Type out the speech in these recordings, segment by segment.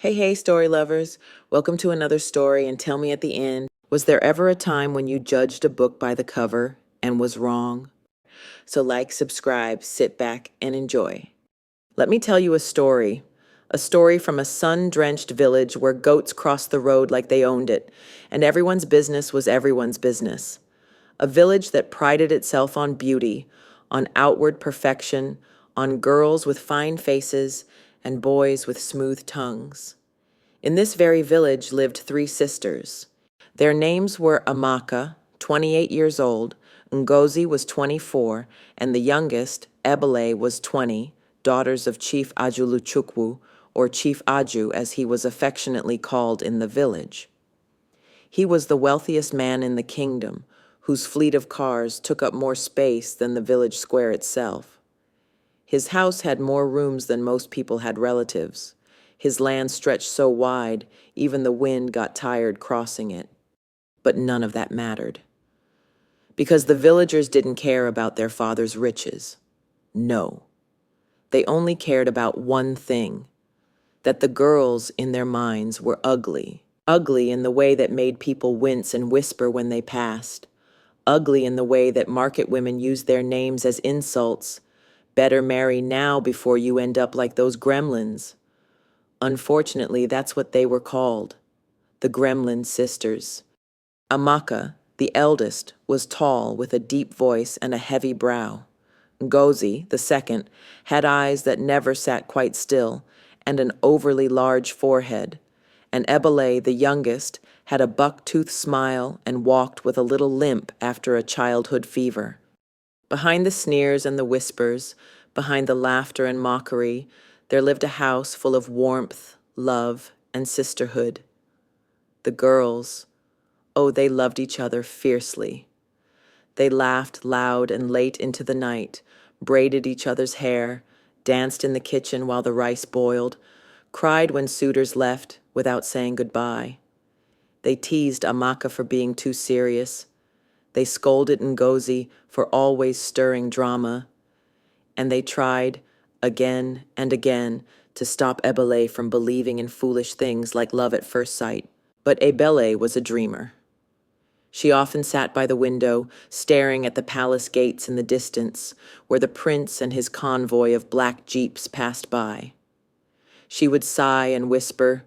Hey, story lovers. Welcome to another story, and tell me at the end, was there ever a time when you judged a book by the cover and was wrong? So subscribe, sit back, and enjoy. Let me tell you a story from a sun-drenched village where goats crossed the road like they owned it, and everyone's business was everyone's business. A village that prided itself on beauty, on outward perfection, on girls with fine faces and boys with smooth tongues. In this very village lived three sisters. Their names were Amaka, 28 years old, Ngozi was 24, and the youngest, Eblet, was 20, daughters of Chief Ajuluchukwu, or Chief Aju as he was affectionately called in the village. He was the wealthiest man in the kingdom, whose fleet of cars took up more space than the village square itself. His house had more rooms than most people had relatives. His land stretched so wide, even the wind got tired crossing it. But none of that mattered. Because the villagers didn't care about their father's riches. No. They only cared about one thing, that the girls in their minds were ugly. Ugly in the way that made people wince and whisper when they passed. Ugly in the way that market women used their names as insults. Better marry now before you end up like those gremlins. Unfortunately, that's what they were called, the Gremlin sisters. Amaka, the eldest, was tall with a deep voice and a heavy brow. Ngozi, the second, had eyes that never sat quite still and an overly large forehead. And Ebele, the youngest, had a buck-toothed smile and walked with a little limp after a childhood fever. Behind the sneers and the whispers, behind the laughter and mockery, there lived a house full of warmth, love, and sisterhood. The girls, oh, they loved each other fiercely. They laughed loud and late into the night, braided each other's hair, danced in the kitchen while the rice boiled, cried when suitors left without saying goodbye. They teased Amaka for being too serious. They scolded Ngozi for always stirring drama. And they tried, again and again, to stop Ebele from believing in foolish things like love at first sight. But Ebele was a dreamer. She often sat by the window, staring at the palace gates in the distance, where the prince and his convoy of black jeeps passed by. She would sigh and whisper,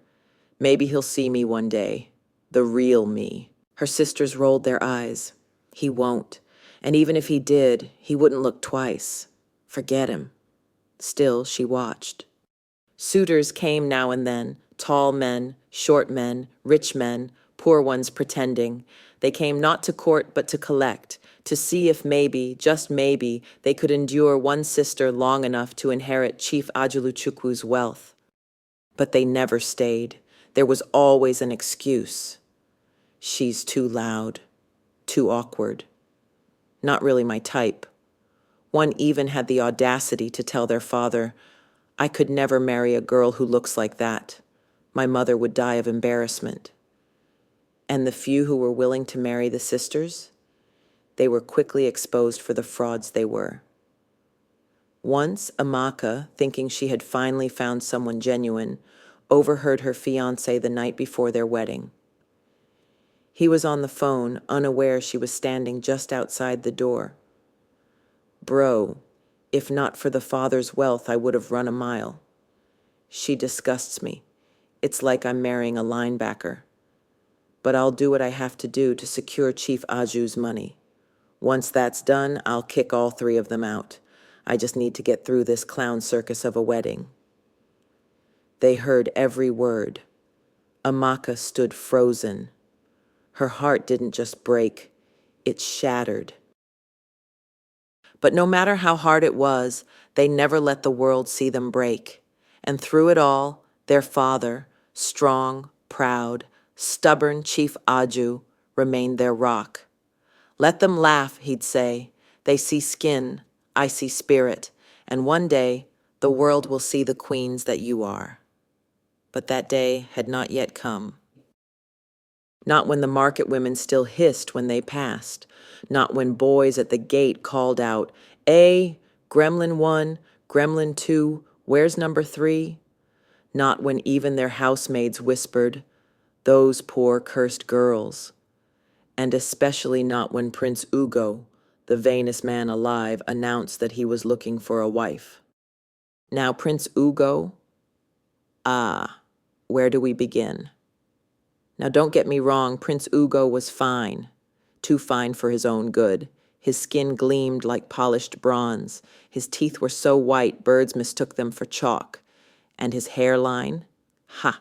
"Maybe he'll see me one day, the real me." Her sisters rolled their eyes. "He won't, and even if he did, he wouldn't look twice. Forget him." Still, she watched. Suitors came now and then, tall men, short men, rich men, poor ones pretending. They came not to court but to collect, to see if maybe, just maybe, they could endure one sister long enough to inherit Chief Ajuluchukwu's wealth. But they never stayed. There was always an excuse. "She's too loud, too awkward. Not really my type." One even had the audacity to tell their father, "I could never marry a girl who looks like that. My mother would die of embarrassment." And the few who were willing to marry the sisters, they were quickly exposed for the frauds they were. Once Amaka, thinking she had finally found someone genuine, overheard her fiancé the night before their wedding. He was on the phone, unaware she was standing just outside the door. "Bro, if not for the father's wealth, I would have run a mile. She disgusts me. It's like I'm marrying a linebacker. But I'll do what I have to do to secure Chief Aju's money. Once that's done, I'll kick all three of them out. I just need to get through this clown circus of a wedding." They heard every word. Amaka stood frozen. Her heart didn't just break, it shattered. But no matter how hard it was, they never let the world see them break. And through it all, their father, strong, proud, stubborn Chief Aju, remained their rock. "Let them laugh," he'd say. "They see skin, I see spirit, and one day the world will see the queens that you are." But that day had not yet come. Not when the market women still hissed when they passed. Not when boys at the gate called out, "Gremlin 1, Gremlin 2, where's number 3?" not when even their housemaids whispered, "Those poor cursed girls," and especially not when Prince Ugo, the vainest man alive, announced that he was looking for a wife. Now, Prince Ugo, where do we begin? Now, don't get me wrong, Prince Ugo was fine, too fine for his own good. His skin gleamed like polished bronze. His teeth were so white birds mistook them for chalk. And his hairline? Ha!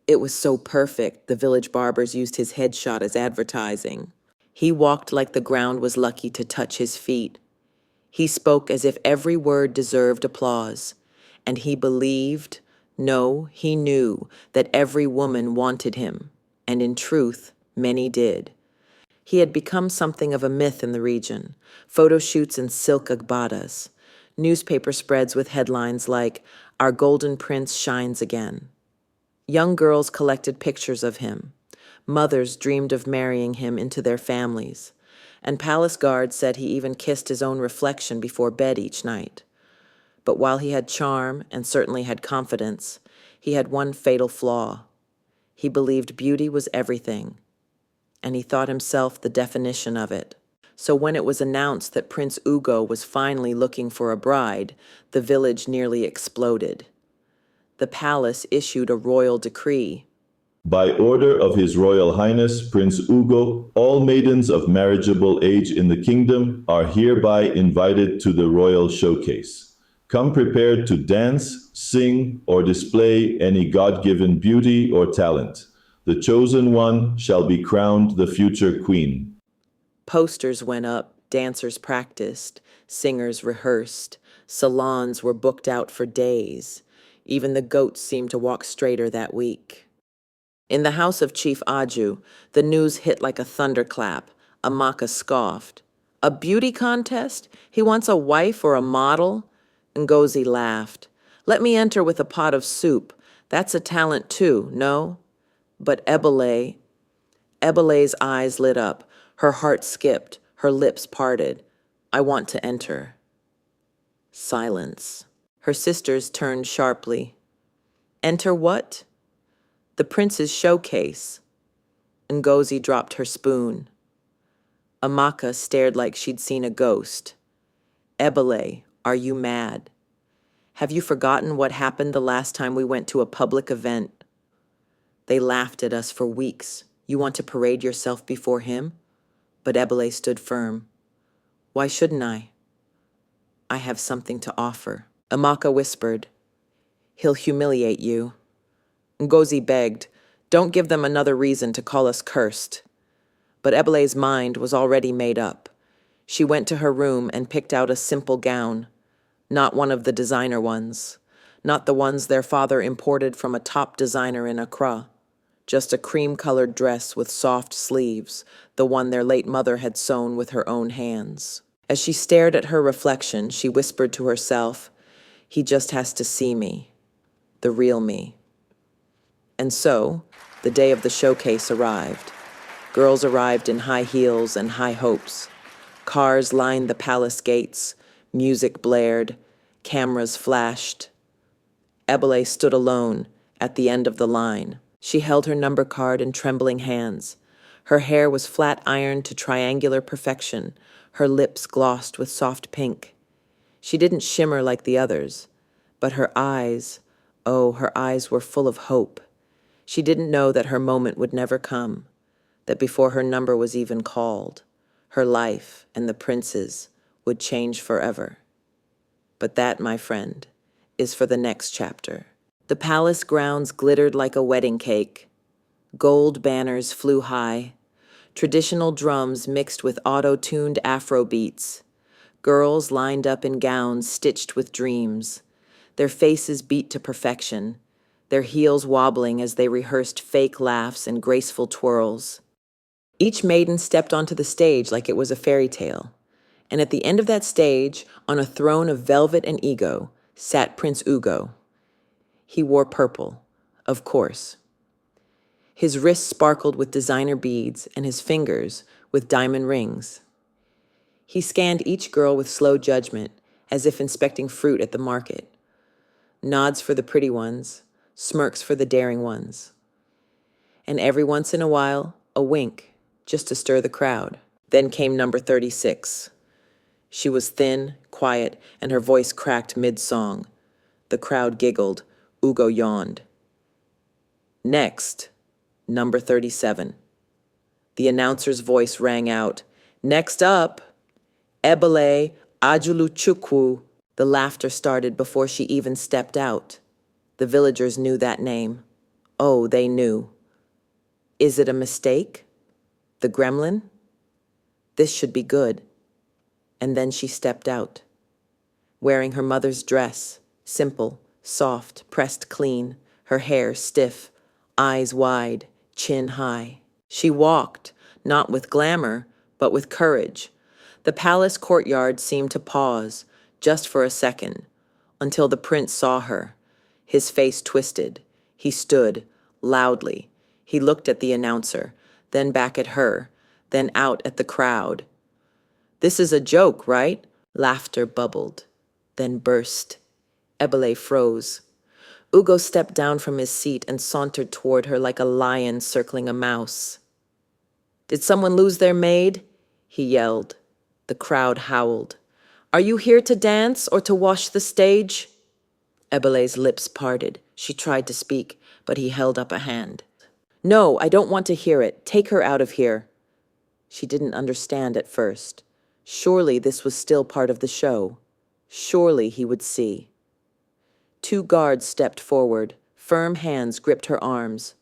It was so perfect, the village barbers used his headshot as advertising. He walked like the ground was lucky to touch his feet. He spoke as if every word deserved applause. And he believed, no, he knew, that every woman wanted him. And in truth, many did. He had become something of a myth in the region. Photo shoots in silk agbadas, newspaper spreads with headlines like, "Our Golden Prince shines again." Young girls collected pictures of him. Mothers dreamed of marrying him into their families. And palace guards said he even kissed his own reflection before bed each night. But while he had charm and certainly had confidence, he had one fatal flaw. He believed beauty was everything, and he thought himself the definition of it. So when it was announced that Prince Ugo was finally looking for a bride, the village nearly exploded. The palace issued a royal decree. By order of His Royal Highness Prince Ugo, all maidens of marriageable age in the kingdom are hereby invited to the royal showcase. Come prepared to dance, sing, or display any God-given beauty or talent. The chosen one shall be crowned the future queen. Posters went up, dancers practiced, singers rehearsed, salons were booked out for days. Even the goats seemed to walk straighter that week. In the house of Chief Aju, the news hit like a thunderclap. Amaka scoffed. "A beauty contest? He wants a wife or a model?" Ngozi laughed. "Let me enter with a pot of soup. That's a talent too, no?" But Ebelet's eyes lit up. Her heart skipped. Her lips parted. "I want to enter." Silence. Her sisters turned sharply. "Enter what?" "The prince's showcase." Ngozi dropped her spoon. Amaka stared like she'd seen a ghost. "Eblet, are you mad? Have you forgotten what happened the last time we went to a public event? They laughed at us for weeks. You want to parade yourself before him?" But Eblet stood firm. "Why shouldn't I? I have something to offer." Amaka whispered, "He'll humiliate you." Ngozi begged, "Don't give them another reason to call us cursed." But Ebelet's mind was already made up. She went to her room and picked out a simple gown, not one of the designer ones, not the ones their father imported from a top designer in Accra, just a cream-colored dress with soft sleeves, the one their late mother had sewn with her own hands. As she stared at her reflection, she whispered to herself, "He just has to see me, the real me." And so, the day of the showcase arrived. Girls arrived in high heels and high hopes. Cars lined the palace gates, music blared, cameras flashed. Eblet stood alone at the end of the line. She held her number card in trembling hands. Her hair was flat ironed to triangular perfection, her lips glossed with soft pink. She didn't shimmer like the others, but her eyes, oh, her eyes were full of hope. She didn't know that her moment would never come, that before her number was even called, her life and the prince's would change forever. But that, my friend, is for the next chapter. The palace grounds glittered like a wedding cake. Gold banners flew high. Traditional drums mixed with auto-tuned Afro beats. Girls lined up in gowns stitched with dreams. Their faces beat to perfection, their heels wobbling as they rehearsed fake laughs and graceful twirls. Each maiden stepped onto the stage like it was a fairy tale. And at the end of that stage, on a throne of velvet and ego, sat Prince Ugo. He wore purple, of course. His wrists sparkled with designer beads and his fingers with diamond rings. He scanned each girl with slow judgment, as if inspecting fruit at the market. Nods for the pretty ones, smirks for the daring ones, and every once in a while, a wink, just to stir the crowd. Then came number 36. She was thin, quiet, and her voice cracked mid-song. The crowd giggled. Ugo yawned. Next, number 37. The announcer's voice rang out. Next up, Eblet Ajuluchukwu. The laughter started before she even stepped out. The villagers knew that name. Oh, they knew. Is it a mistake? The Gremlin? This should be good. And then she stepped out, wearing her mother's dress, simple, soft, pressed clean, her hair stiff, eyes wide, chin high. She walked, not with glamour, but with courage. The palace courtyard seemed to pause, just for a second, until the prince saw her. His face twisted. He stood, loudly. He looked at the announcer, then back at her, then out at the crowd. This is a joke, right? Laughter bubbled, then burst. Eblet froze. Ugo stepped down from his seat and sauntered toward her like a lion circling a mouse. Did someone lose their maid? He yelled. The crowd howled. Are you here to dance or to wash the stage? Ebele's lips parted. She tried to speak, but he held up a hand. No, I don't want to hear it. Take her out of here. She didn't understand at first. Surely this was still part of the show. Surely he would see. 2 guards stepped forward. Firm hands gripped her arms.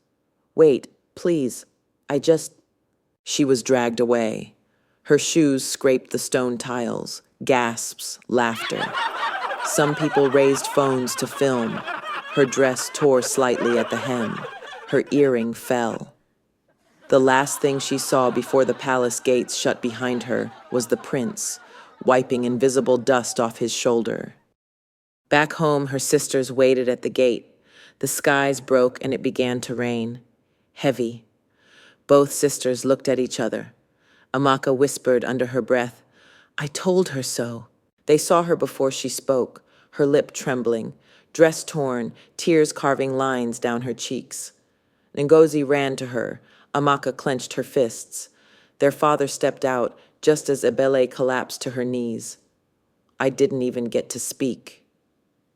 Wait, please. She was dragged away. Her shoes scraped the stone tiles. Gasps, laughter. Some people raised phones to film. Her dress tore slightly at the hem. Her earring fell. The last thing she saw before the palace gates shut behind her was the prince, wiping invisible dust off his shoulder. Back home, her sisters waited at the gate. The skies broke and it began to rain. Heavy. Both sisters looked at each other. Amaka whispered under her breath, I told her so. They saw her before she spoke, her lip trembling, dress torn, tears carving lines down her cheeks. Ngozi ran to her. Amaka clenched her fists. Their father stepped out just as Ebele collapsed to her knees. I didn't even get to speak.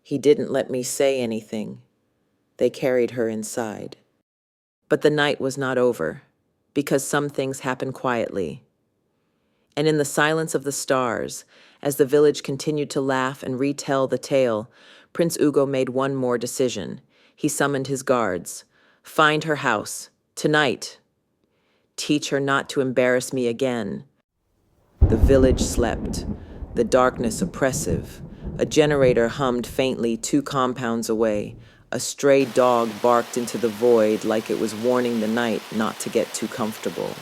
He didn't let me say anything. They carried her inside. But the night was not over, because some things happen quietly. And in the silence of the stars, as the village continued to laugh and retell the tale, Prince Ugo made one more decision. He summoned his guards. Find her house, tonight. Teach her not to embarrass me again. The village slept, the darkness oppressive. A generator hummed faintly 2 compounds away. A stray dog barked into the void like it was warning the night not to get too comfortable.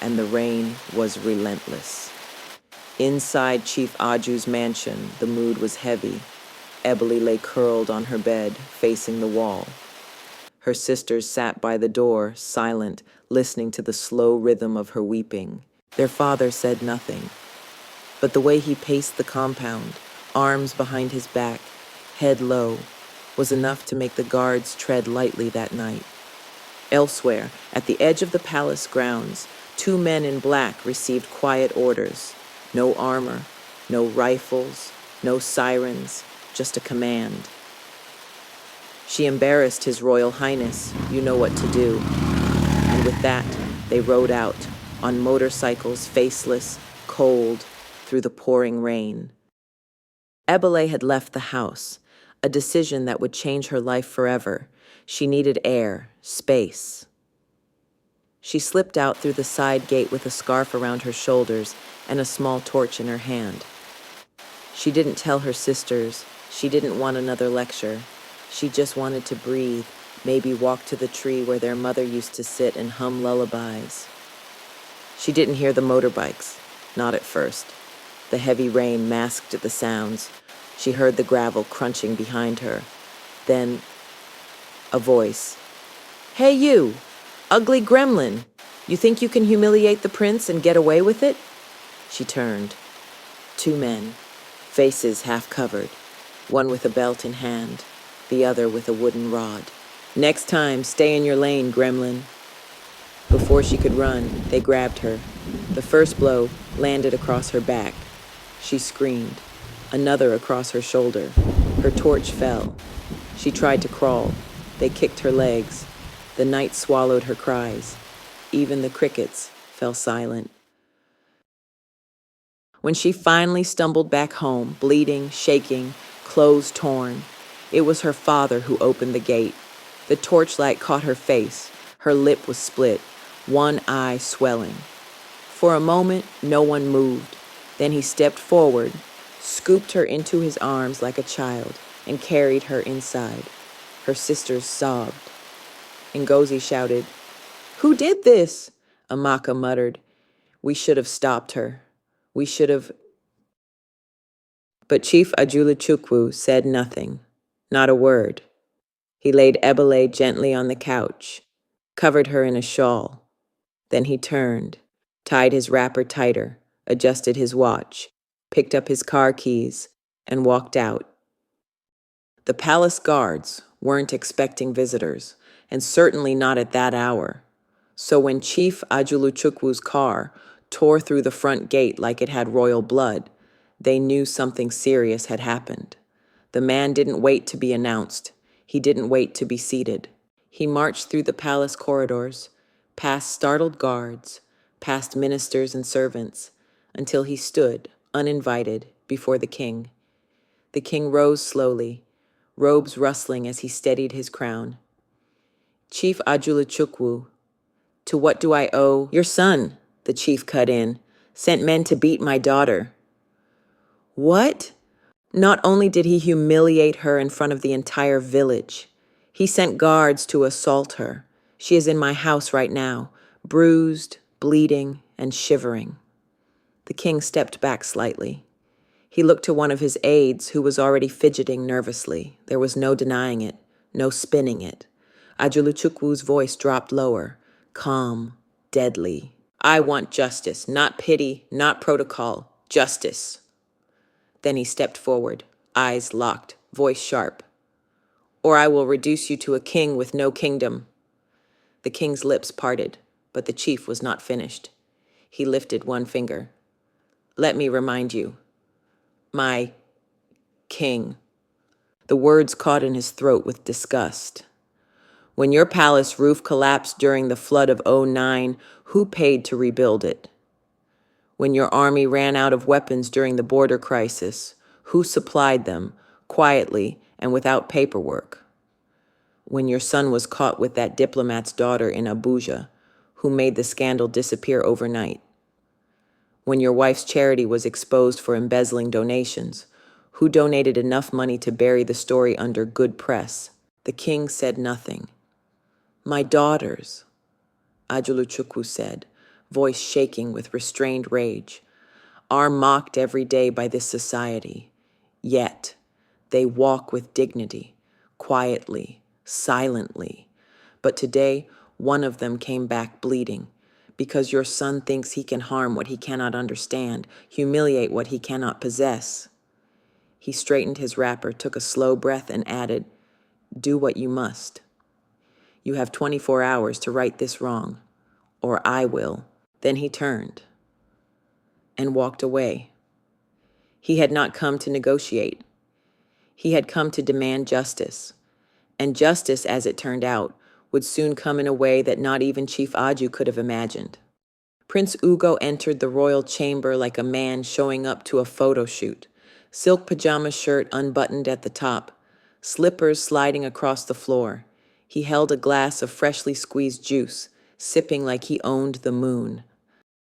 And the rain was relentless. Inside Chief Aju's mansion, the mood was heavy. Ebele lay curled on her bed, facing the wall. Her sisters sat by the door, silent, listening to the slow rhythm of her weeping. Their father said nothing. But the way he paced the compound, arms behind his back, head low, was enough to make the guards tread lightly that night. Elsewhere, at the edge of the palace grounds, 2 men in black received quiet orders. No armor, no rifles, no sirens, just a command. She embarrassed His Royal Highness, you know what to do. And with that, they rode out, on motorcycles, faceless, cold, through the pouring rain. Ebele had left the house, a decision that would change her life forever. She needed air, space. She slipped out through the side gate with a scarf around her shoulders and a small torch in her hand. She didn't tell her sisters. She didn't want another lecture. She just wanted to breathe, maybe walk to the tree where their mother used to sit and hum lullabies. She didn't hear the motorbikes, not at first. The heavy rain masked the sounds. She heard the gravel crunching behind her. Then, a voice. Hey you, ugly gremlin, you think you can humiliate the prince and get away with it? She turned. 2 men, faces half covered, one with a belt in hand, the other with a wooden rod. Next time, stay in your lane, Gremlin. Before she could run, they grabbed her. The first blow landed across her back. She screamed. Another across her shoulder. Her torch fell. She tried to crawl. They kicked her legs. The night swallowed her cries. Even the crickets fell silent. When she finally stumbled back home, bleeding, shaking, clothes torn, it was her father who opened the gate. The torchlight caught her face. Her lip was split, one eye swelling. For a moment, no one moved. Then he stepped forward, scooped her into his arms like a child, and carried her inside. Her sisters sobbed. Ngozi shouted, "Who did this?" Amaka muttered, "We should have stopped her. We should have..." But Chief UglyGremlin said nothing, not a word. He laid Eblet gently on the couch, covered her in a shawl. Then he turned, tied his wrapper tighter, adjusted his watch, picked up his car keys, and walked out. The palace guards weren't expecting visitors, and certainly not at that hour. So when Chief UglyGremlin's car tore through the front gate like it had royal blood, they knew something serious had happened. The man didn't wait to be announced. He didn't wait to be seated. He marched through the palace corridors, past startled guards, past ministers and servants, until he stood, uninvited, before the king. The king rose slowly, robes rustling as he steadied his crown. "Chief UglyGremlin, to what do I owe—" "Your son," the chief cut in, "sent men to beat my daughter." What? Not only did he humiliate her in front of the entire village, he sent guards to assault her. She is in my house right now, bruised, bleeding, and shivering. The king stepped back slightly. He looked to one of his aides who was already fidgeting nervously. There was no denying it, no spinning it. UglyGremlin's voice dropped lower, calm, deadly. "I want justice, not pity, not protocol, justice." Then he stepped forward, eyes locked, voice sharp. "Or I will reduce you to a king with no kingdom." The king's lips parted, but the chief was not finished. He lifted one finger. "Let me remind you, my king." The words caught in his throat with disgust. When your palace roof collapsed during the flood of '09, who paid to rebuild it? When your army ran out of weapons during the border crisis, who supplied them, quietly and without paperwork? When your son was caught with that diplomat's daughter in Abuja, who made the scandal disappear overnight? When your wife's charity was exposed for embezzling donations, who donated enough money to bury the story under good press? The king said nothing. "My daughters," UglyGremlin said, voice shaking with restrained rage, "are mocked every day by this society. Yet, they walk with dignity, quietly, silently. But today, one of them came back bleeding, because your son thinks he can harm what he cannot understand, humiliate what he cannot possess." He straightened his wrapper, took a slow breath, and added, "Do what you must. You have 24 hours to right this wrong, or I will." Then he turned and walked away. He had not come to negotiate. He had come to demand justice. And justice, as it turned out, would soon come in a way that not even Chief Aju could have imagined. Prince Ugo entered the royal chamber like a man showing up to a photo shoot. Silk pajama shirt unbuttoned at the top, slippers sliding across the floor. He held a glass of freshly squeezed juice, sipping like he owned the moon.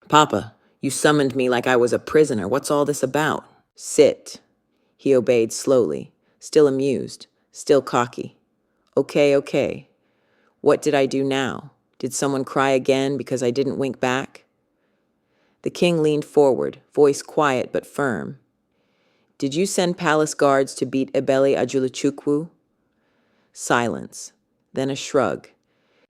"Papa, you summoned me like I was a prisoner. What's all this about?" "Sit." He obeyed slowly, still amused, still cocky. Okay. What did I do now? Did someone cry again because I didn't wink back?" The king leaned forward, voice quiet but firm. "Did you send palace guards to beat Ebele UglyGremlin?" Silence, then a shrug.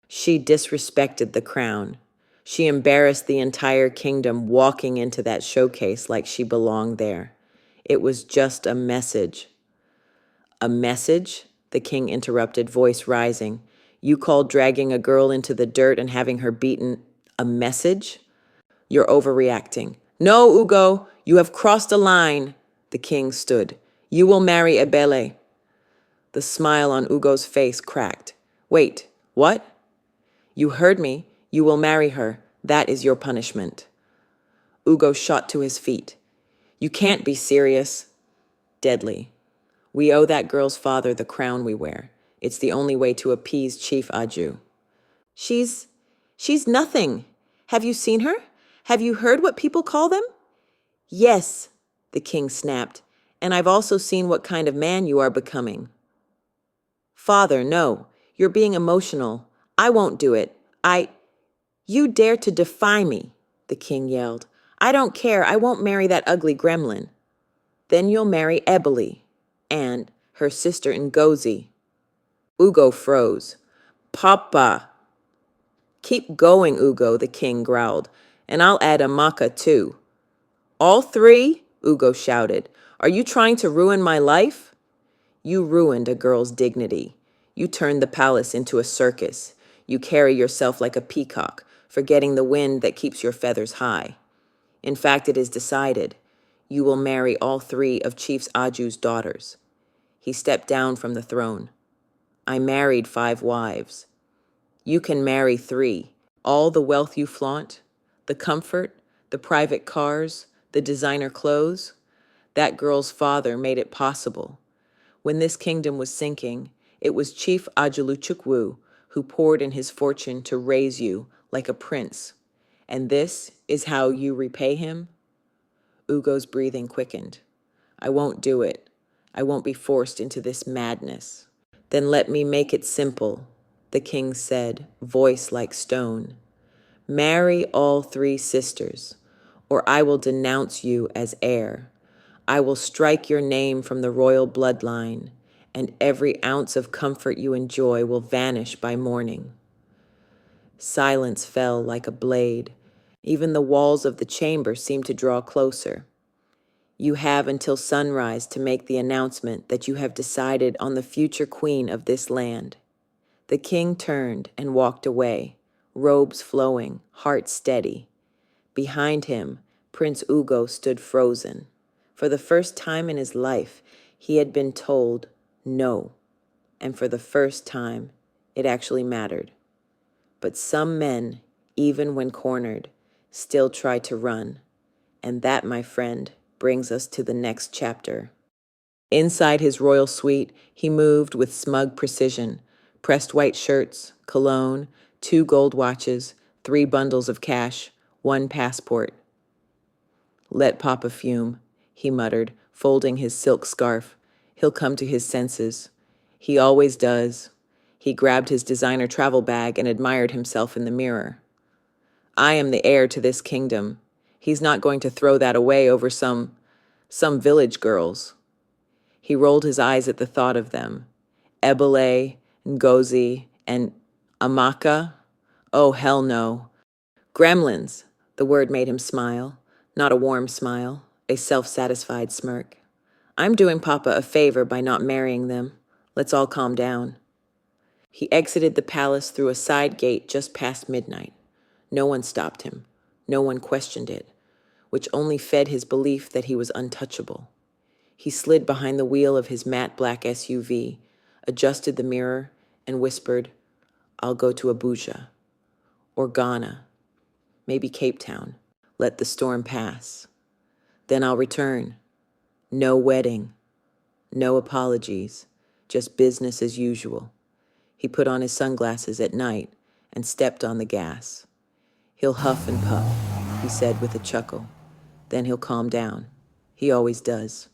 She disrespected the crown. She embarrassed the entire kingdom walking into that showcase like she belonged there. It was just a message. "A message?" the king interrupted, voice rising. You call dragging a girl into the dirt and having her beaten a message? You're overreacting. No, Ugo, you have crossed a line. The king stood. You will marry Ebele. The smile on Ugo's face cracked. Wait, what? You heard me. You will marry her. That is your punishment. Ugo shot to his feet. You can't be serious. Deadly. We owe that girl's father the crown we wear. It's the only way to appease Chief Aju. She's nothing. Have you seen her? Have you heard what people call them? Yes, the king snapped, and I've also seen what kind of man you are becoming. Father, no, you're being emotional. I won't do it. You dare to defy me, the king yelled. I don't care. I won't marry that ugly gremlin. Then you'll marry Ebele and her sister Ngozi. Ugo froze. Papa. Keep going, Ugo, the king growled, and I'll add Amaka too. All three? Ugo shouted. Are you trying to ruin my life? You ruined a girl's dignity. You turned the palace into a circus. You carry yourself like a peacock, forgetting the wind that keeps your feathers high. In fact, it is decided. You will marry all three of Chief Aju's daughters. He stepped down from the throne. I married 5 wives. You can marry 3. All the wealth you flaunt, the comfort, the private cars, the designer clothes, that girl's father made it possible. When this kingdom was sinking, it was Chief Ajuluchukwu who poured in his fortune to raise you like a prince. And this is how you repay him? Ugo's breathing quickened. I won't do it. I won't be forced into this madness. Then let me make it simple, the king said, voice like stone. Marry all 3 sisters, or I will denounce you as heir. I will strike your name from the royal bloodline, and every ounce of comfort you enjoy will vanish by morning. Silence fell like a blade. Even the walls of the chamber seemed to draw closer. You have until sunrise to make the announcement that you have decided on the future queen of this land. The king turned and walked away, robes flowing, heart steady. Behind him, Prince Ugo stood frozen. For the first time in his life, he had been told no. And for the first time, it actually mattered. But some men, even when cornered, still try to run. And that, my friend, brings us to the next chapter. Inside his royal suite, he moved with smug precision. Pressed white shirts, cologne, 2 gold watches, 3 bundles of cash, 1 passport. Let Papa fume, he muttered, folding his silk scarf. He'll come to his senses. He always does. He grabbed his designer travel bag and admired himself in the mirror. I am the heir to this kingdom. He's not going to throw that away over some village girls. He rolled his eyes at the thought of them. Ebele, Ngozi, and Amaka? Oh, hell no. Gremlins, the word made him smile. Not a warm smile, a self-satisfied smirk. I'm doing Papa a favor by not marrying them. Let's all calm down. He exited the palace through a side gate just past midnight. No one stopped him. No one questioned it, which only fed his belief that he was untouchable. He slid behind the wheel of his matte black SUV, adjusted the mirror, and whispered, I'll go to Abuja, or Ghana, maybe Cape Town. Let the storm pass. Then I'll return. No wedding, no apologies, just business as usual. He put on his sunglasses at night and stepped on the gas. He'll huff and puff, he said with a chuckle. Then he'll calm down. He always does.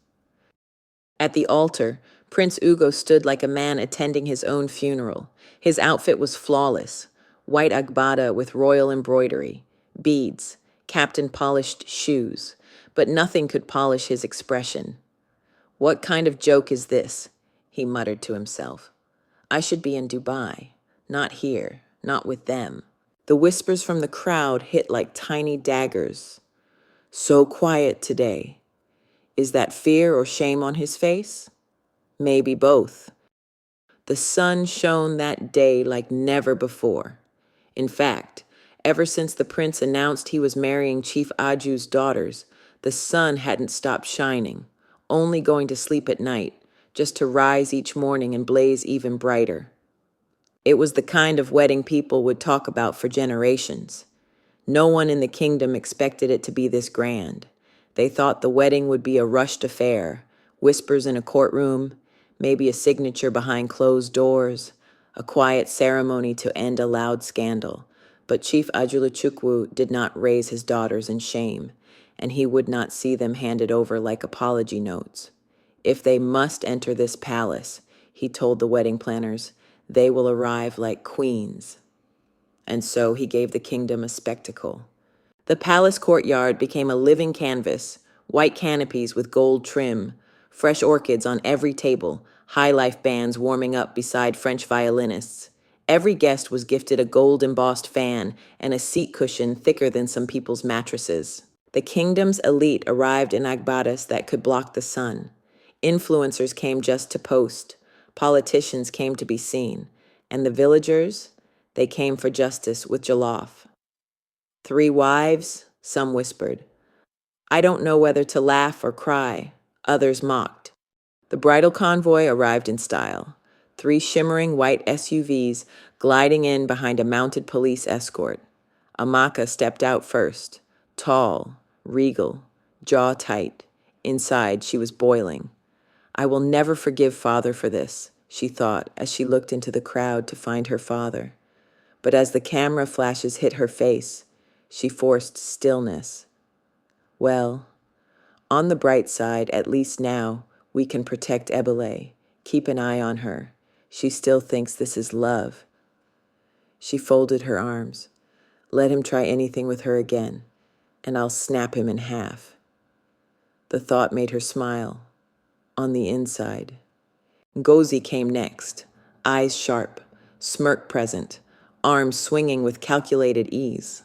At the altar, Prince Ugo stood like a man attending his own funeral. His outfit was flawless. White agbada with royal embroidery, beads, captain-polished shoes. But nothing could polish his expression. What kind of joke is this? He muttered to himself. I should be in Dubai, not here, not with them. The whispers from the crowd hit like tiny daggers. So quiet today. Is that fear or shame on his face? Maybe both. The sun shone that day like never before. In fact, ever since the prince announced he was marrying Chief Aju's daughters, the sun hadn't stopped shining, only going to sleep at night, just to rise each morning and blaze even brighter. It was the kind of wedding people would talk about for generations. No one in the kingdom expected it to be this grand. They thought the wedding would be a rushed affair, whispers in a courtroom, maybe a signature behind closed doors, a quiet ceremony to end a loud scandal. But Chief Ajuluchukwu did not raise his daughters in shame, and he would not see them handed over like apology notes. If they must enter this palace, he told the wedding planners, they will arrive like queens. And so he gave the kingdom a spectacle. The palace courtyard became a living canvas, white canopies with gold trim, fresh orchids on every table, high life bands warming up beside French violinists. Every guest was gifted a gold embossed fan and a seat cushion thicker than some people's mattresses. The kingdom's elite arrived in agbadas that could block the sun. Influencers came just to post. Politicians came to be seen. And the villagers, they came for justice with jollof. 3 wives, some whispered. I don't know whether to laugh or cry. Others mocked. The bridal convoy arrived in style. 3 shimmering white SUVs gliding in behind a mounted police escort. Amaka stepped out first, tall, regal, jaw tight. Inside, she was boiling. I will never forgive father for this, she thought as she looked into the crowd to find her father. But as the camera flashes hit her face, she forced stillness. Well, on the bright side, at least now, we can protect Eblet, keep an eye on her. She still thinks this is love. She folded her arms. Let him try anything with her again, and I'll snap him in half. The thought made her smile. On the inside. Ngozi came next, eyes sharp, smirk present, arms swinging with calculated ease.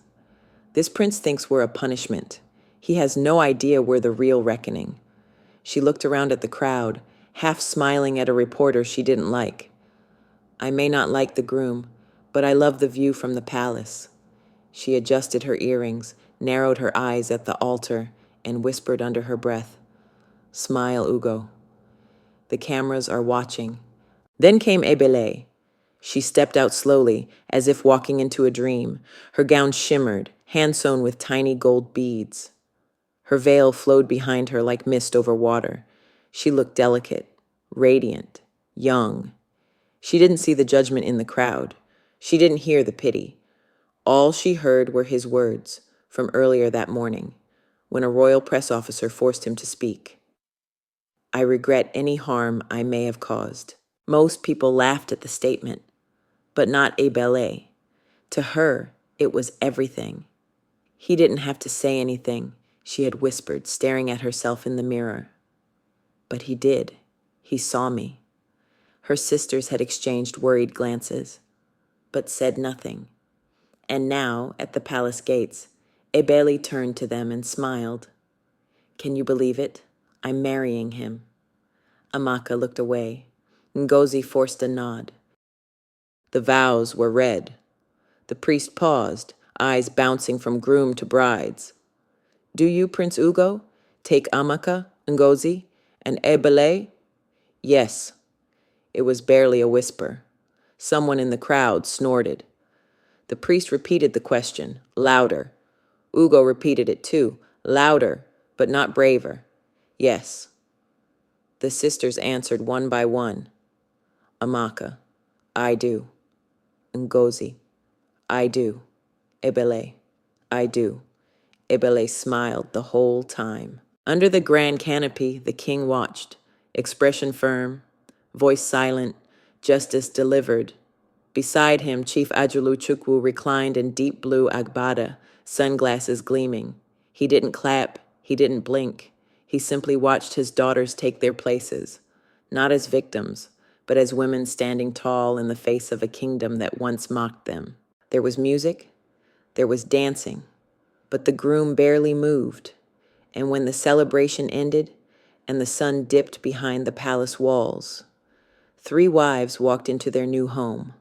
This prince thinks we're a punishment. He has no idea we're the real reckoning. She looked around at the crowd, half smiling at a reporter she didn't like. I may not like the groom, but I love the view from the palace. She adjusted her earrings, narrowed her eyes at the altar, and whispered under her breath, Smile, Ugo. The cameras are watching. Then came Eblet. She stepped out slowly, as if walking into a dream. Her gown shimmered, hand-sewn with tiny gold beads. Her veil flowed behind her like mist over water. She looked delicate, radiant, young. She didn't see the judgment in the crowd. She didn't hear the pity. All she heard were his words from earlier that morning, when a royal press officer forced him to speak. I regret any harm I may have caused. Most people laughed at the statement, but not Eblet. To her, it was everything. He didn't have to say anything, she had whispered, staring at herself in the mirror. But he did. He saw me. Her sisters had exchanged worried glances, but said nothing. And now, at the palace gates, Ebele turned to them and smiled. Can you believe it? I'm marrying him. Amaka looked away. Ngozi forced a nod. The vows were read. The priest paused, eyes bouncing from groom to brides. Do you, Prince Ugo, take Amaka, Ngozi, and Ebele? Yes. It was barely a whisper. Someone in the crowd snorted. The priest repeated the question, louder. Ugo repeated it too, louder, but not braver. Yes. The sisters answered one by one. Amaka, I do. Ngozi, I do. Ebele, I do. Ebele smiled the whole time. Under the grand canopy, the king watched, expression firm, voice silent, justice delivered. Beside him, Chief Ajuluchukwu reclined in deep blue agbada, sunglasses gleaming. He didn't clap, he didn't blink. He simply watched his daughters take their places, not as victims, but as women standing tall in the face of a kingdom that once mocked them. There was music, there was dancing, but the groom barely moved. And when the celebration ended and the sun dipped behind the palace walls, 3 wives walked into their new home,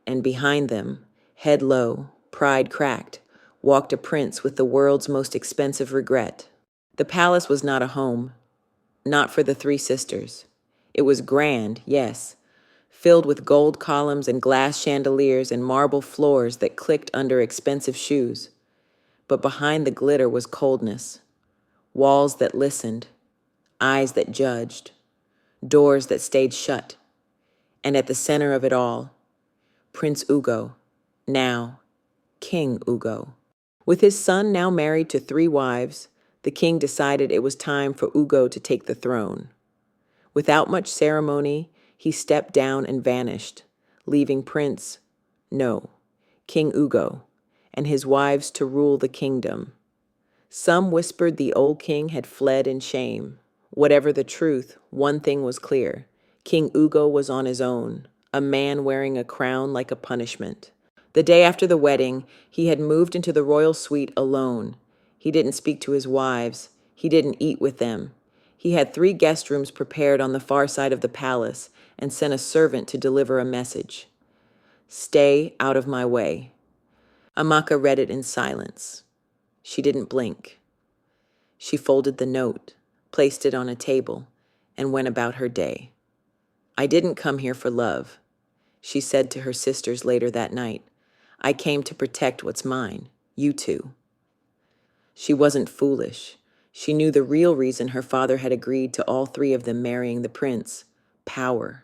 and behind them, head low, pride cracked, walked a prince with the world's most expensive regret. The palace was not a home, not for the 3 sisters. It was grand, yes, filled with gold columns and glass chandeliers and marble floors that clicked under expensive shoes. But behind the glitter was coldness, walls that listened, eyes that judged, doors that stayed shut. And at the center of it all, Prince Ugo, now King Ugo. With his son now married to 3 wives, the king decided it was time for Ugo to take the throne. Without much ceremony, he stepped down and vanished, leaving King Ugo, and his wives to rule the kingdom. Some whispered the old king had fled in shame. Whatever the truth, one thing was clear. King Ugo was on his own, a man wearing a crown like a punishment. The day after the wedding, he had moved into the royal suite alone. He didn't speak to his wives. He didn't eat with them. He had 3 guest rooms prepared on the far side of the palace and sent a servant to deliver a message. Stay out of my way. Amaka read it in silence. She didn't blink. She folded the note, placed it on a table, and went about her day. I didn't come here for love, she said to her sisters later that night. I came to protect what's mine, you 2. She wasn't foolish. She knew the real reason her father had agreed to all 3 of them marrying the prince: power.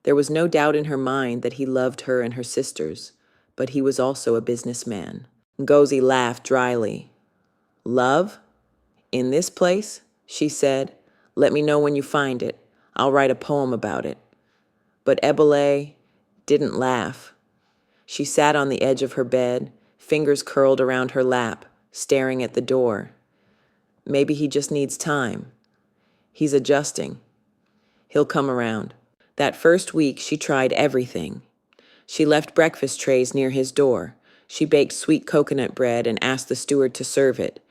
There was no doubt in her mind that he loved her and her sisters, but he was also a businessman. Ngozi laughed dryly. Love? In this place? She said. Let me know when you find it. I'll write a poem about it. But Eblet didn't laugh. She sat on the edge of her bed, fingers curled around her lap, staring at the door. Maybe he just needs time. He's adjusting. He'll come around. That first week, she tried everything. She left breakfast trays near his door. She baked sweet coconut bread and asked the steward to serve it.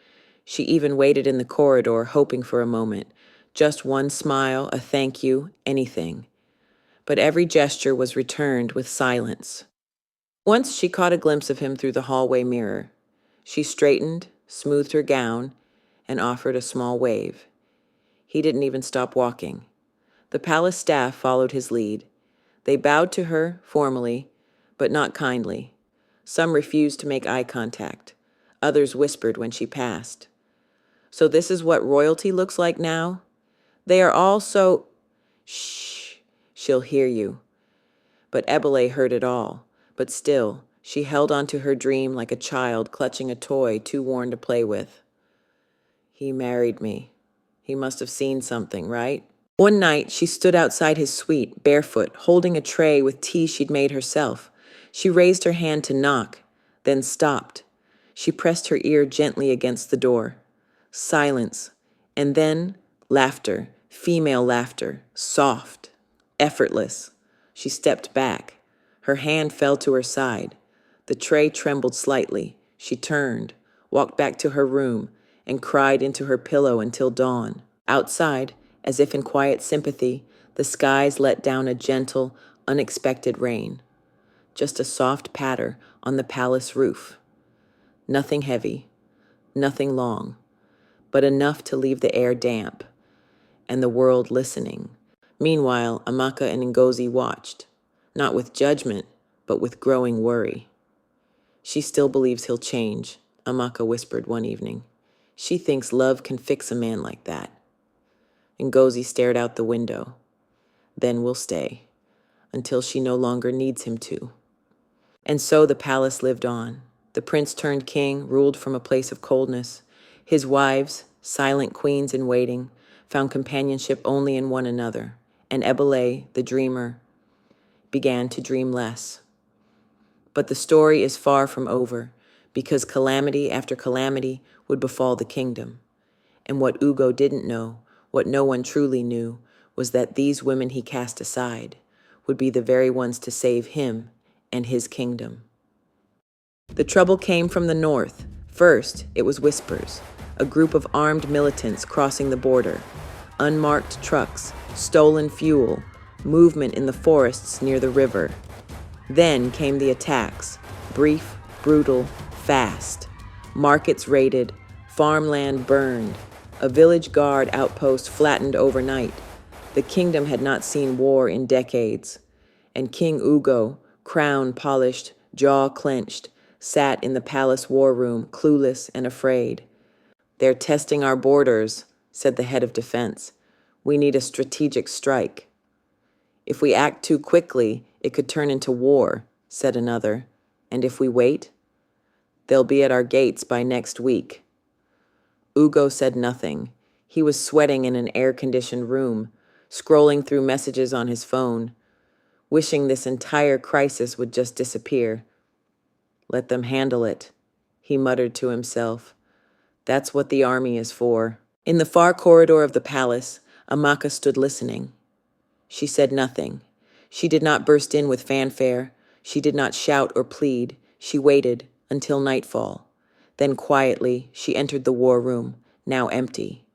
She even waited in the corridor, hoping for a moment. Just one smile, a thank you, anything. But every gesture was returned with silence. Once she caught a glimpse of him through the hallway mirror. She straightened, smoothed her gown, and offered a small wave. He didn't even stop walking. The palace staff followed his lead. They bowed to her, formally, but not kindly. Some refused to make eye contact. Others whispered when she passed. So this is what royalty looks like now? They are all so... Shh, she'll hear you. But Eblet heard it all. But still, she held on to her dream like a child clutching a toy too worn to play with. He married me. He must have seen something, right? One night, she stood outside his suite, barefoot, holding a tray with tea she'd made herself. She raised her hand to knock, then stopped. She pressed her ear gently against the door. Silence, and then laughter, female laughter, soft, effortless. She stepped back. Her hand fell to her side. The tray trembled slightly. She turned, walked back to her room, and cried into her pillow until dawn. Outside, as if in quiet sympathy, the skies let down a gentle, unexpected rain. Just a soft patter on the palace roof. Nothing heavy, nothing long, but enough to leave the air damp, and the world listening. Meanwhile, Amaka and Ngozi watched, not with judgment, but with growing worry. She still believes he'll change, Amaka whispered one evening. She thinks love can fix a man like that. Ngozi stared out the window. Then we'll stay, until she no longer needs him to. And so the palace lived on. The prince turned king, ruled from a place of coldness. His wives, silent queens in waiting, found companionship only in one another. And Eblet, the dreamer, began to dream less. But the story is far from over, because calamity after calamity would befall the kingdom. And what Ugo didn't know, what no one truly knew, was that these women he cast aside would be the very ones to save him and his kingdom. The trouble came from the north. First, it was whispers, a group of armed militants crossing the border. Unmarked trucks, stolen fuel, movement in the forests near the river. Then came the attacks, brief, brutal, fast. Markets raided, farmland burned, a village guard outpost flattened overnight. The kingdom had not seen war in decades. And King Ugo, crown polished, jaw clenched, sat in the palace war room, clueless and afraid. "They're testing our borders," said the head of defense. "We need a strategic strike." "If we act too quickly, it could turn into war," said another. "And if we wait, they'll be at our gates by next week." Ugo said nothing. He was sweating in an air-conditioned room, scrolling through messages on his phone, wishing this entire crisis would just disappear. "Let them handle it," he muttered to himself. "That's what the army is for." In the far corridor of the palace, Amaka stood listening. She said nothing. She did not burst in with fanfare. She did not shout or plead. She waited until nightfall. Then quietly, she entered the war room, now empty.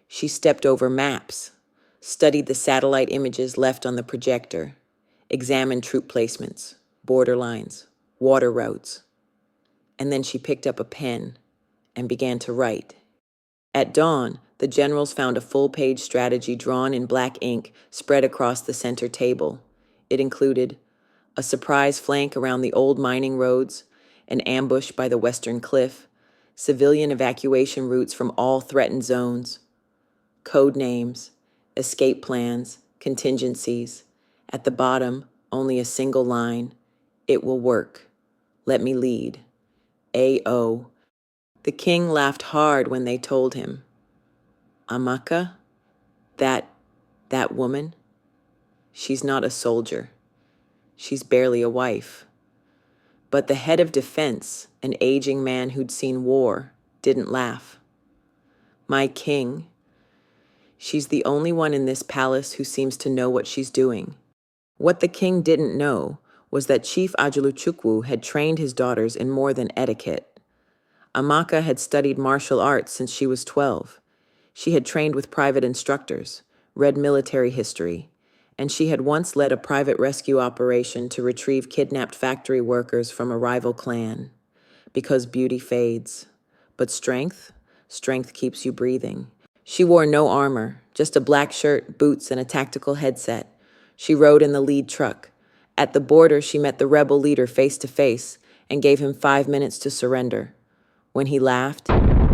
She stepped over maps, studied the satellite images left on the projector, examined troop placements, border lines, water routes. And then she picked up a pen and began to write. At dawn, the generals found a full-page strategy drawn in black ink spread across the center table. It included a surprise flank around the old mining roads, an ambush by the western cliff, civilian evacuation routes from all threatened zones, code names, escape plans, contingencies. At the bottom, only a single line: "It will work. Let me lead. A.O." The king laughed hard when they told him. "Amaka, that woman, she's not a soldier. She's barely a wife." But the head of defense, an aging man who'd seen war, didn't laugh. "My king, she's the only one in this palace who seems to know what she's doing." What the king didn't know was that Chief Ajaluchukwu had trained his daughters in more than etiquette. Amaka had studied martial arts since she was 12. She had trained with private instructors, read military history, and she had once led a private rescue operation to retrieve kidnapped factory workers from a rival clan. Because beauty fades, but strength keeps you breathing. She wore no armor, just a black shirt, boots, and a tactical headset. She rode in the lead truck. At the border, she met the rebel leader face to face and gave him 5 minutes to surrender. When he laughed,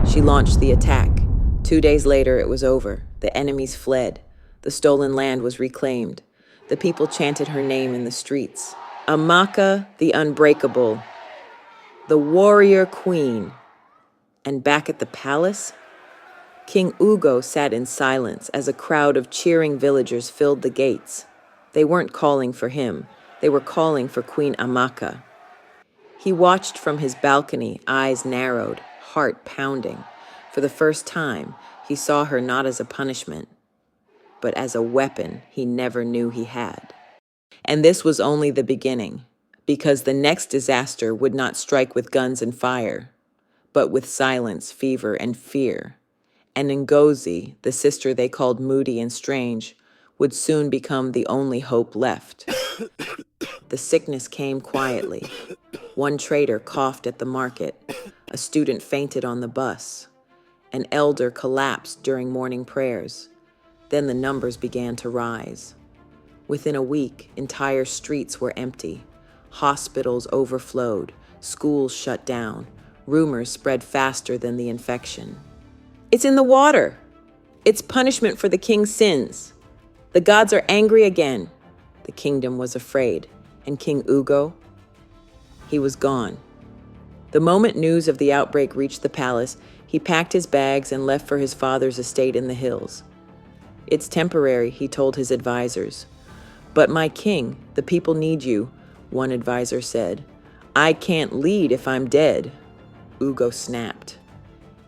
she launched the attack. 2 days later, it was over. The enemies fled. The stolen land was reclaimed. The people chanted her name in the streets. Amaka the Unbreakable, the warrior queen. And back at the palace, King Ugo sat in silence as a crowd of cheering villagers filled the gates. They weren't calling for him. They were calling for Queen Amaka. He watched from his balcony, eyes narrowed, heart pounding. For the first time, he saw her not as a punishment, but as a weapon he never knew he had. And this was only the beginning, because the next disaster would not strike with guns and fire, but with silence, fever, and fear. And Ngozi, the sister they called moody and strange, would soon become the only hope left. The sickness came quietly. One trader coughed at the market. A student fainted on the bus. An elder collapsed during morning prayers. Then the numbers began to rise. Within a week, entire streets were empty. Hospitals overflowed. Schools shut down. Rumors spread faster than the infection. "It's in the water. It's punishment for the king's sins. The gods are angry again." The kingdom was afraid. And King Ugo? He was gone. The moment news of the outbreak reached the palace, he packed his bags and left for his father's estate in the hills. "It's temporary," he told his advisors. "But my king, the people need you," one advisor said. "I can't lead if I'm dead." Ugo snapped.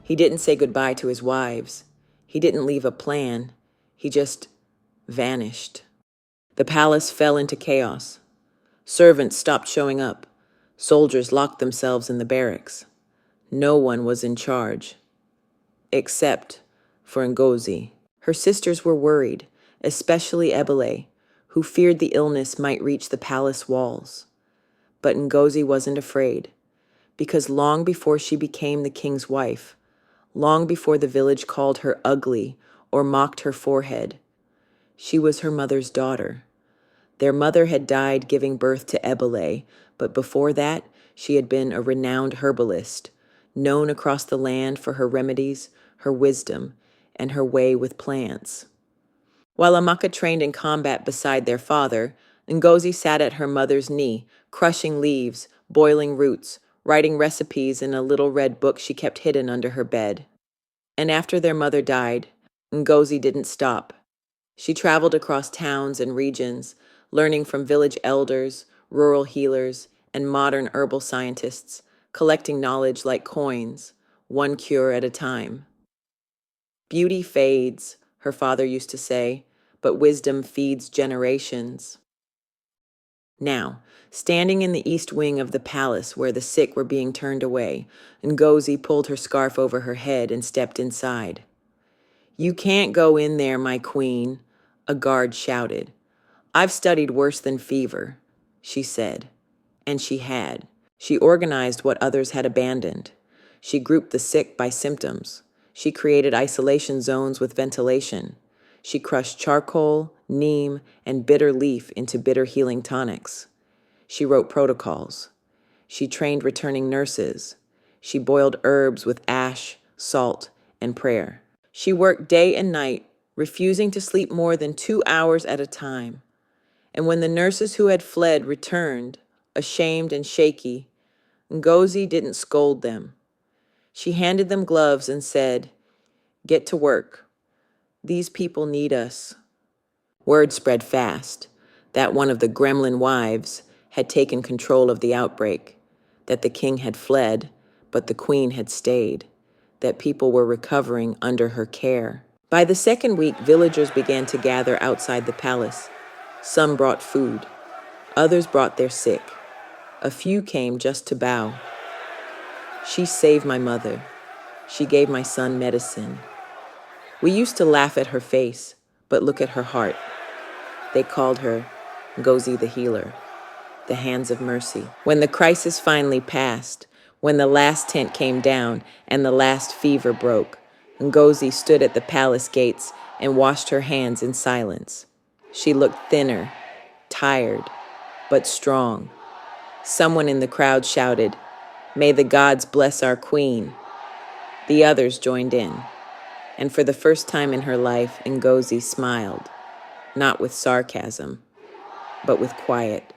He didn't say goodbye to his wives. He didn't leave a plan. He just vanished. The palace fell into chaos. Servants stopped showing up. Soldiers locked themselves in the barracks. No one was in charge, except for Ngozi. Her sisters were worried, especially Eblet, who feared the illness might reach the palace walls. But Ngozi wasn't afraid, because long before she became the king's wife, long before the village called her ugly or mocked her forehead, she was her mother's daughter. Their mother had died giving birth to Eblet, but before that, she had been a renowned herbalist, known across the land for her remedies, her wisdom, and her way with plants. While Amaka trained in combat beside their father, Ngozi sat at her mother's knee, crushing leaves, boiling roots, writing recipes in a little red book she kept hidden under her bed. And after their mother died, Ngozi didn't stop. She traveled across towns and regions, learning from village elders, rural healers, and modern herbal scientists, collecting knowledge like coins, one cure at a time. Beauty fades, her father used to say, but wisdom feeds generations. Now, standing in the east wing of the palace where the sick were being turned away, Ngozi pulled her scarf over her head and stepped inside. "You can't go in there, my queen," a guard shouted. "I've studied worse than fever," she said. And she had. She organized what others had abandoned. She grouped the sick by symptoms. She created isolation zones with ventilation. She crushed charcoal, neem, and bitter leaf into bitter healing tonics. She wrote protocols. She trained returning nurses. She boiled herbs with ash, salt, and prayer. She worked day and night, refusing to sleep more than 2 hours at a time. And when the nurses who had fled returned, ashamed and shaky, Ngozi didn't scold them. She handed them gloves and said, "Get to work. These people need us." Word spread fast that one of the Gremlin wives had taken control of the outbreak, that the king had fled, but the queen had stayed, that people were recovering under her care. By the second week, villagers began to gather outside the palace. Some brought food. Others brought their sick. A few came just to bow. "She saved my mother. She gave my son medicine." We used to laugh at her face, but look at her heart. They called her Ngozi the healer, the hands of mercy. When the crisis finally passed, when the last tent came down and the last fever broke, Ngozi stood at the palace gates and washed her hands in silence. She looked thinner, tired, but strong. Someone in the crowd shouted, "May the gods bless our queen." The others joined in. And for the first time in her life, Ngozi smiled, not with sarcasm, but with quiet,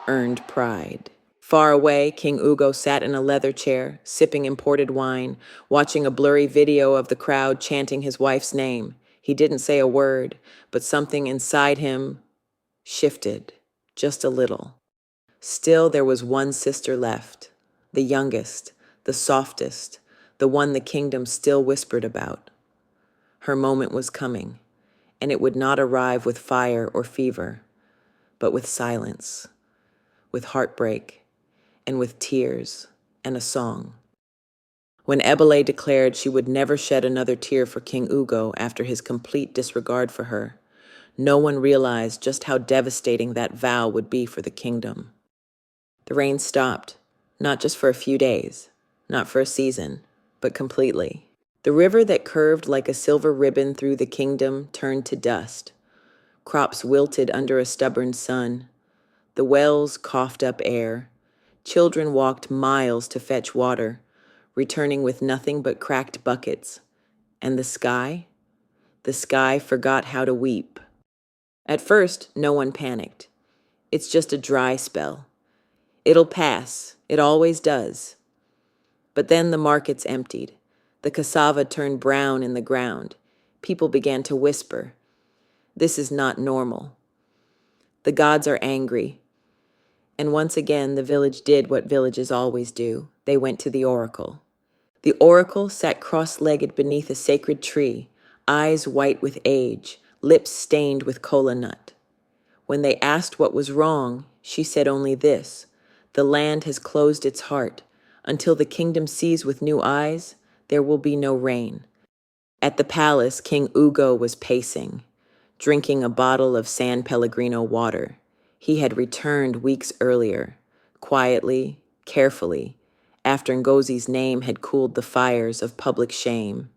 earned pride. Far away, King Ugo sat in a leather chair, sipping imported wine, watching a blurry video of the crowd chanting his wife's name. He didn't say a word, but something inside him shifted, just a little. Still, there was one sister left, the youngest, the softest, the one the kingdom still whispered about. Her moment was coming, and it would not arrive with fire or fever, but with silence, with heartbreak, and with tears and a song. When Eblet declared she would never shed another tear for King Ugo after his complete disregard for her, no one realized just how devastating that vow would be for the kingdom. The rain stopped, not just for a few days, not for a season, but completely. The river that curved like a silver ribbon through the kingdom turned to dust. Crops wilted under a stubborn sun. The wells coughed up air. Children walked miles to fetch water, returning with nothing but cracked buckets. And the sky? The sky forgot how to weep. At first, no one panicked. It's just a dry spell. It'll pass. It always does. But then the markets emptied. The cassava turned brown in the ground. People began to whisper, "This is not normal. The gods are angry." And once again, the village did what villages always do. They went to the oracle. The oracle sat cross-legged beneath a sacred tree, eyes white with age, lips stained with kola nut. When they asked what was wrong, she said only this: "The land has closed its heart. Until the kingdom sees with new eyes, there will be no rain." At the palace, King Ugo was pacing. drinking a bottle of San Pellegrino water. He had returned weeks earlier, quietly, carefully, after Ngozi's name had cooled the fires of public shame.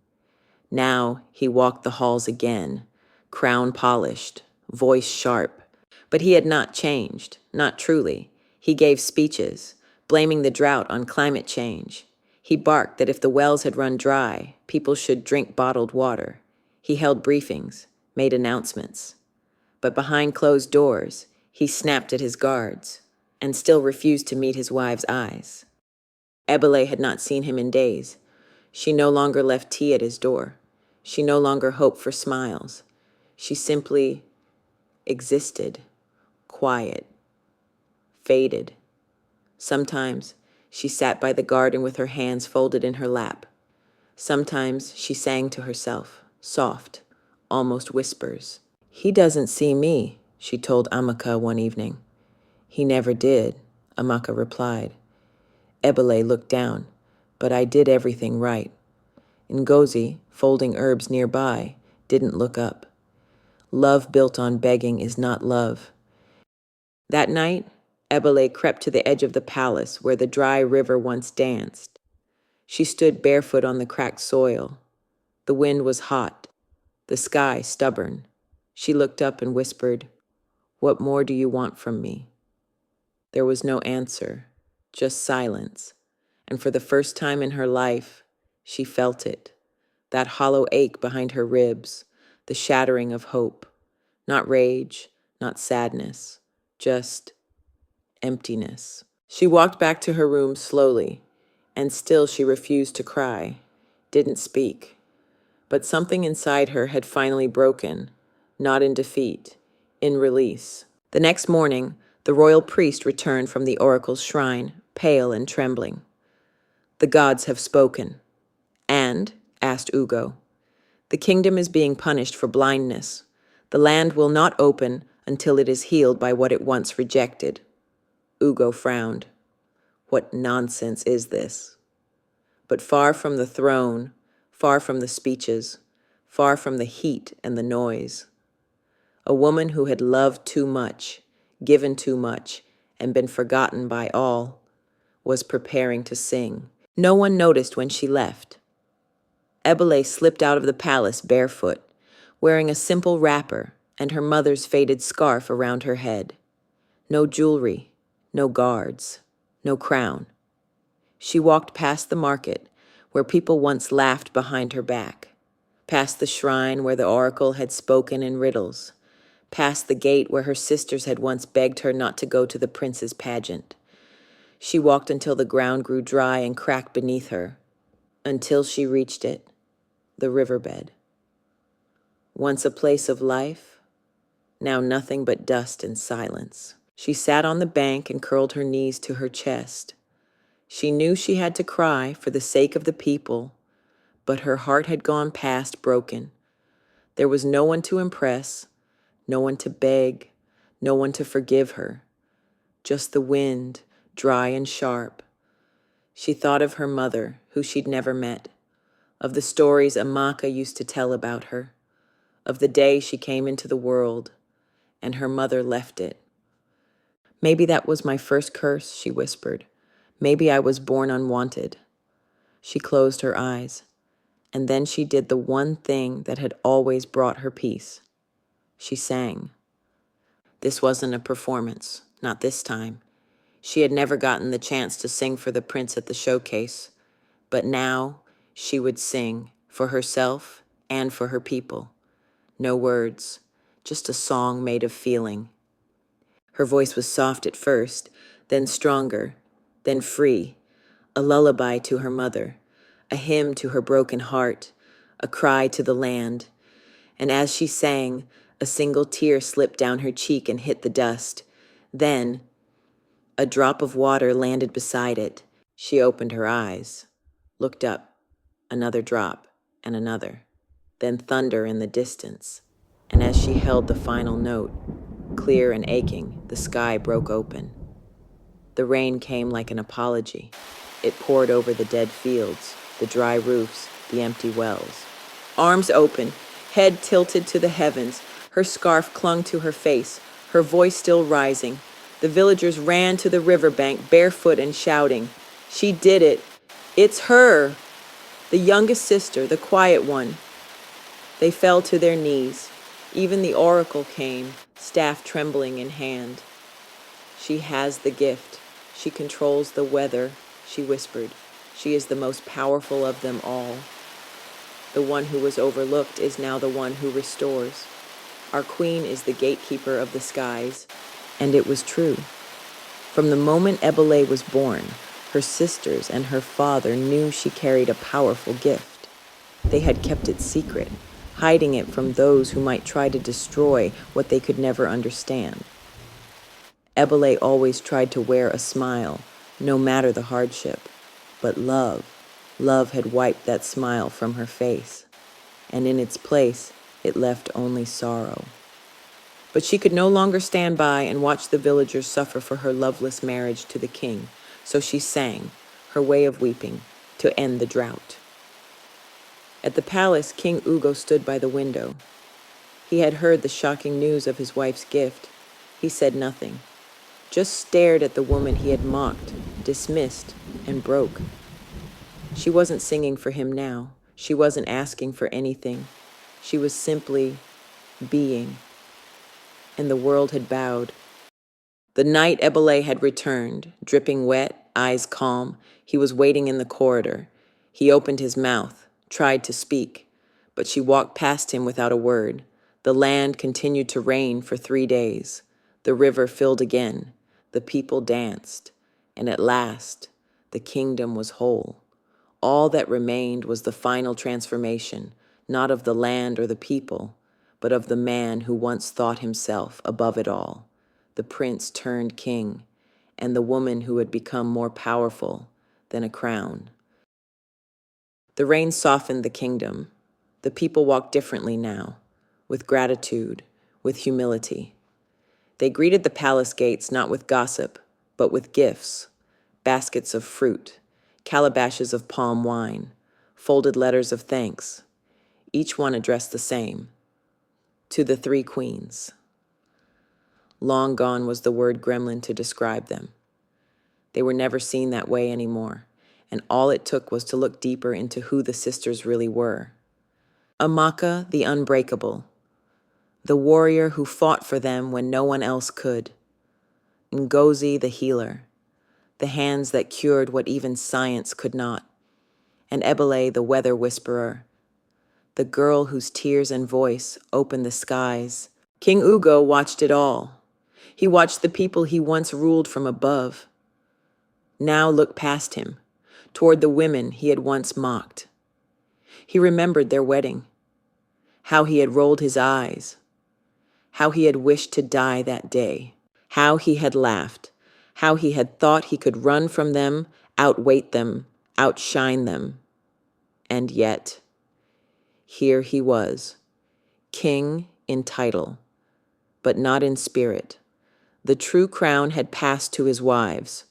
Now he walked the halls again, crown polished, voice sharp. But he had not changed, not truly. He gave speeches, blaming the drought on climate change. He barked that if the wells had run dry, people should drink bottled water. He held briefings, made announcements. But behind closed doors, he snapped at his guards and still refused to meet his wife's eyes. Eblet had not seen him in days. She no longer left tea at his door. She no longer hoped for smiles. She simply existed, quiet, faded. Sometimes she sat by the garden with her hands folded in her lap. Sometimes she sang to herself, soft, almost whispers. "He doesn't see me," she told Amaka one evening. "He never did," Amaka replied. Ebele looked down, "But I did everything right." Ngozi, folding herbs nearby, didn't look up. Love built on begging is not love. That night, Ebele crept to the edge of the palace where the dry river once danced. She stood barefoot on the cracked soil. The wind was hot, the sky stubborn. She looked up and whispered, "What more do you want from me?" There was no answer, just silence. And for the first time in her life, she felt it. That hollow ache behind her ribs, the shattering of hope. Not rage, not sadness, just emptiness. She walked back to her room slowly, and still she refused to cry, didn't speak. But something inside her had finally broken, not in defeat, in release. The next morning, the royal priest returned from the oracle's shrine, pale and trembling. "The gods have spoken." "And?" asked Ugo. "The kingdom is being punished for blindness. The land will not open until it is healed by what it once rejected." Ugo frowned. What nonsense is this? But far from the throne, far from the speeches, far from the heat and the noise, a woman who had loved too much, given too much, and been forgotten by all, was preparing to sing. No one noticed when she left. Ebele slipped out of the palace barefoot, wearing a simple wrapper and her mother's faded scarf around her head. No jewelry, no guards, no crown. She walked past the market, where people once laughed behind her back, past the shrine where the oracle had spoken in riddles, past the gate where her sisters had once begged her not to go to the prince's pageant. She walked until the ground grew dry and cracked beneath her, until she reached it, the riverbed. Once a place of life, now nothing but dust and silence. She sat on the bank and curled her knees to her chest. She knew she had to cry for the sake of the people, but her heart had gone past broken. There was no one to impress, no one to beg, no one to forgive her. Just the wind, dry and sharp. She thought of her mother, who she'd never met, of the stories Amaka used to tell about her, of the day she came into the world, and her mother left it. "Maybe that was my first curse," she whispered. "Maybe I was born unwanted." She closed her eyes, and then she did the one thing that had always brought her peace. She sang. This wasn't a performance, not this time. She had never gotten the chance to sing for the prince at the showcase, but now she would sing for herself and for her people. No words, just a song made of feeling. Her voice was soft at first, then stronger, then free, a lullaby to her mother, a hymn to her broken heart, a cry to the land. And as she sang, a single tear slipped down her cheek and hit the dust. Then, a drop of water landed beside it. She opened her eyes, looked up, another drop, and another, then thunder in the distance. And as she held the final note, clear and aching, the sky broke open. The rain came like an apology. It poured over the dead fields, the dry roofs, the empty wells. Arms open, head tilted to the heavens, Her scarf clung to her face, her voice still rising. The villagers ran to the riverbank, barefoot and shouting, "She did it! It's her! The youngest sister, the quiet one." They fell to their knees. Even the oracle came, staff trembling in hand. "She has the gift. She controls the weather," she whispered. "She is the most powerful of them all. The one who was overlooked is now the one who restores. Our queen is the gatekeeper of the skies." And it was true. From the moment Eblet was born, her sisters and her father knew she carried a powerful gift. They had kept it secret, hiding it from those who might try to destroy what they could never understand. Eblet always tried to wear a smile, no matter the hardship. But love had wiped that smile from her face, and in its place, it left only sorrow. But she could no longer stand by and watch the villagers suffer for her loveless marriage to the king, so she sang, her way of weeping, to end the drought. At the palace, King Ugo stood by the window. He had heard the shocking news of his wife's gift. He said nothing, just stared at the woman he had mocked, dismissed, and broke. She wasn't singing for him now. She wasn't asking for anything. She was simply being. And the world had bowed. The night Eblet had returned, dripping wet, eyes calm, he was waiting in the corridor. He opened his mouth, tried to speak, but she walked past him without a word. The land continued to rain for 3 days. The river filled again. The people danced. And at last, the kingdom was whole. All that remained was the final transformation, not of the land or the people, but of the man who once thought himself above it all. The prince turned king, and the woman who had become more powerful than a crown. The rain softened the kingdom. The people walked differently now, with gratitude, with humility. They greeted the palace gates not with gossip, but with gifts, baskets of fruit, calabashes of palm wine, folded letters of thanks, each one addressed the same, to the 3 queens. Long gone was the word gremlin to describe them. They were never seen that way anymore, and all it took was to look deeper into who the sisters really were. Amaka, the unbreakable, the warrior who fought for them when no one else could. Ngozi, the healer, the hands that cured what even science could not. And Eblet, the weather whisperer, the girl whose tears and voice opened the skies. King Ugo watched it all. He watched the people he once ruled from above now look past him, toward the women he had once mocked. He remembered their wedding, how he had rolled his eyes, how he had wished to die that day, how he had laughed, how he had thought he could run from them, outweight them, outshine them. And yet, here he was, king in title, but not in spirit. The true crown had passed to his wives,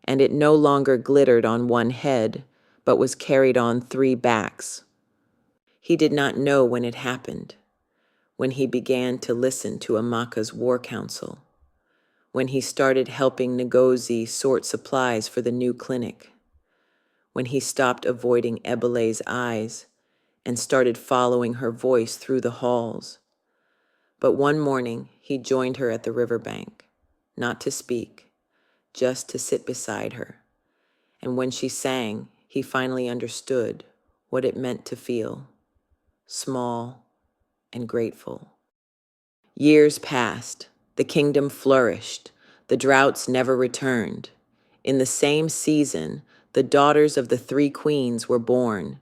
and it no longer glittered on one head, but was carried on 3 backs. He did not know when it happened, when he began to listen to Amaka's war council, when he started helping Ngozi sort supplies for the new clinic, when he stopped avoiding Ebele's eyes and started following her voice through the halls. But one morning, he joined her at the riverbank, not to speak, just to sit beside her. And when she sang, he finally understood what it meant to feel small and grateful. Years passed. The kingdom flourished. The droughts never returned. In the same season, the daughters of the 3 queens were born.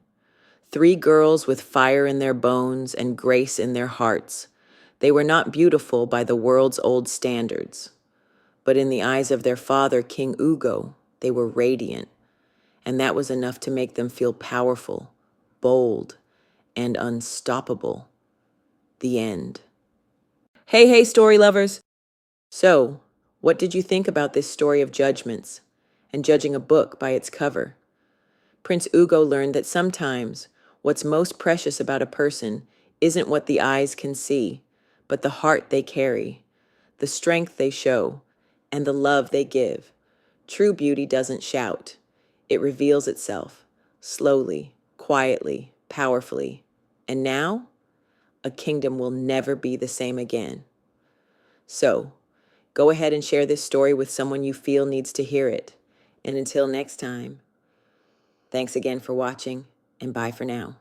3 girls with fire in their bones and grace in their hearts. They were not beautiful by the world's old standards, but in the eyes of their father, King Ugo, they were radiant, and that was enough to make them feel powerful, bold, and unstoppable. The end. Hey, story lovers! So, what did you think about this story of judgments and judging a book by its cover? Prince Ugo learned that sometimes what's most precious about a person isn't what the eyes can see, but the heart they carry, the strength they show, and the love they give. True beauty doesn't shout. It reveals itself, slowly, quietly, powerfully. And now, a kingdom will never be the same again. So, go ahead and share this story with someone you feel needs to hear it. And until next time, thanks again for watching, and bye for now.